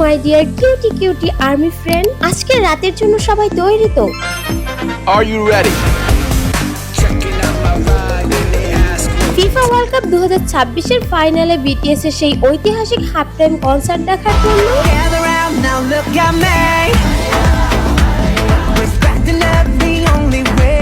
My dear cutie cutie army friend, আজকে রাতের জন্য সবাই তৈরি তো? Are you ready? FIFA world cup 2026 এর ফাইনালে বিটিএস এর সেই ঐতিহাসিক হাফ টাইম কনসার্ট দেখার জন্য Gather round now, look at me. We're stacking up the only way.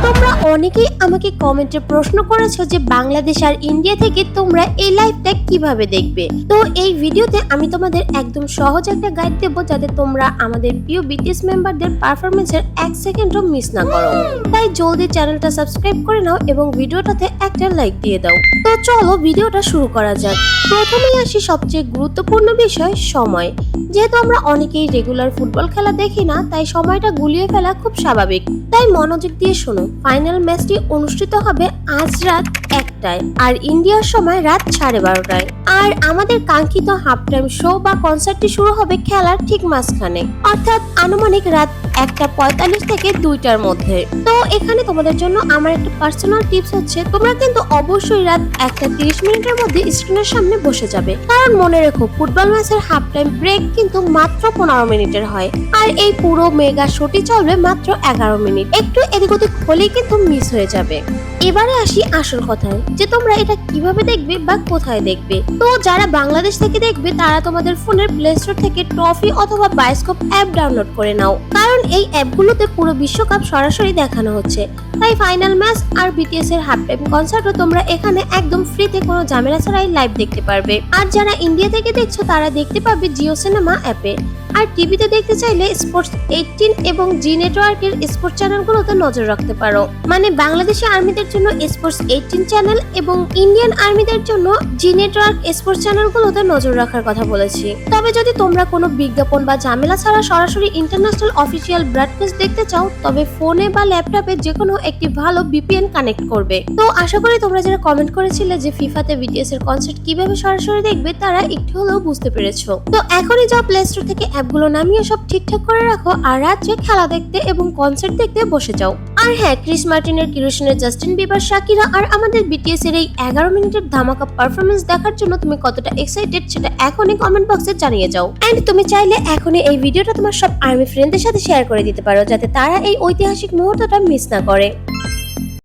তোমরা অনেকেই আমাকে কমেন্টে প্রশ্ন করেছো যে বাংলাদেশ আর ইন্ডিয়া থেকে তোমরা এই লাইভটা কিভাবে দেখবে। তো এই ভিডিওতে আমি তোমাদের একদম সহজ একটা গাইড দেবো যাতে তোমরা আমাদের প্রিয় বিটিএস মেম্বারদের পারফরমেন্সের 1 সেকেন্ডও মিস না করো। তাই জলদি চ্যানেলটা সাবস্ক্রাইব করে নাও এবং ভিডিওটাতে একটা লাইক দিয়ে দাও। তো চলো ভিডিওটা শুরু করা যাক। প্রথমেই আসি সবচেয়ে গুরুত্বপূর্ণ বিষয়, সময়। যেহেতু আমরা অনেকেই রেগুলার ফুটবল খেলা দেখি না, তাই সময়টা গুলিয়ে ফেলা খুব স্বাভাবিক। তাই মনোযোগ দিয়ে শোনো। ফাইনাল ম্যাচটি অনুষ্ঠিত হবে আজ রাত 1টায় আর ইন্ডিয়ার সময় রাত 12:30টায়। আর আমাদের কাঙ্ক্ষিত হাফ টাইম শো বা কনসার্টটি শুরু হবে খেলার ঠিক মাঝখানে, অর্থাৎ আনুমানিক রাত 1:45 থেকে 2টার মধ্যে। তো এখানে তোমাদের জন্য আমার একটা পার্সোনাল টিপস হচ্ছে, তোমরা কিন্তু অবশ্যই রাত 1:30 মধ্যে স্ক্রিনের সামনে বসে যাবে, কারণ মনে রেখো ফুটবল ম্যাচের হাফ টাইম ব্রেক কিন্তু মাত্র 15 মিনিটের হয় আর এই পুরো মেগা শোটি চলবে মাত্র 11 মিনিট। একটু এদিক ওদিক হলেই কিন্তু মিস হয়ে যাবে। এবারে আসি আসল কথায়, যে তোমরা এটা কিভাবে দেখবে বা কোথায় দেখবে। তো যারা বাংলাদেশ থেকে দেখবে তারা তোমাদের ফোনের প্লে স্টোর থেকে ট্রফি অথবা বায়োস্কোপ অ্যাপ ডাউনলোড করে নাও, কারণ এই অ্যাপগুলোতে পুরো বিশ্বকাপ সরাসরি দেখানো হচ্ছে। তাই ফাইনাল ম্যাচ আর বিটিএস এর হাফ টাইম কনসার্টও তোমরা এখানে একদম ফ্রিতে কোনো ঝামেলা ছাড়াই লাইভ দেখতে পারবে। আর যারা ইন্ডিয়া থেকে দেখছো তারা দেখতে পাবে জিও সিনেমা অ্যাপে। আর টিভিতে দেখতে চাইলে স্পোর্টস 18 এবং জি নেটওয়ার্কের স্পোর্টস চ্যানেলগুলোতে নজর রাখতে পারো। মানে বাংলাদেশি আর্মিদের জন্য স্পোর্টস 18 চ্যানেল এবং ইন্ডিয়ান আর্মিদের জন্য জি নেটওয়ার্ক স্পোর্টস চ্যানেলগুলোতে নজর রাখার কথা বলেছি। তবে যদি তোমরা কোনো বিজ্ঞাপন বা ঝামেলা ছাড়া সরাসরি ইন্টারন্যাশনাল অফিসিয়াল ব্রডকাস্ট দেখতে চাও, তবে ফোনে বা ল্যাপটপে যে কোনো একটি ভালো ভিপিএন কানেক্ট করবে। তো আশা করি তোমরা যারা কমেন্ট করেছিলে যে ফিফাতে বিটিএস এর কনসার্ট কিভাবে সরাসরি দেখবে, তারা একটু হলেও বুঝতে পেরেছো। তো এখনই যাও প্লে স্টোর থেকে অ্যাপগুলো নামিয়ে সব ঠিকঠাক করে রাখো আর রাত্রে খেলা দেখতে এবং কনসার্ট দেখতে বসে যাও। আর হ্যাঁ, ক্রিস মার্টিনের, কিরোশনের, জাস্টিন বিবার, শাকিরা আর আমাদের বিটিএস এর এই 11 মিনিটের ধামাকা পারফরমেন্স দেখার জন্য তুমি কতটা এক্সাইটেড সেটা এখনই কমেন্ট বক্সে জানিয়ে যাও। এন্ড তুমি চাইলে এখনই এই ভিডিওটা তোমার সব আর্মি ফ্রেন্ডদের সাথে শেয়ার করে দিতে পারো, যাতে তারা এই ঐতিহাসিক মুহূর্তটা মিস না করে।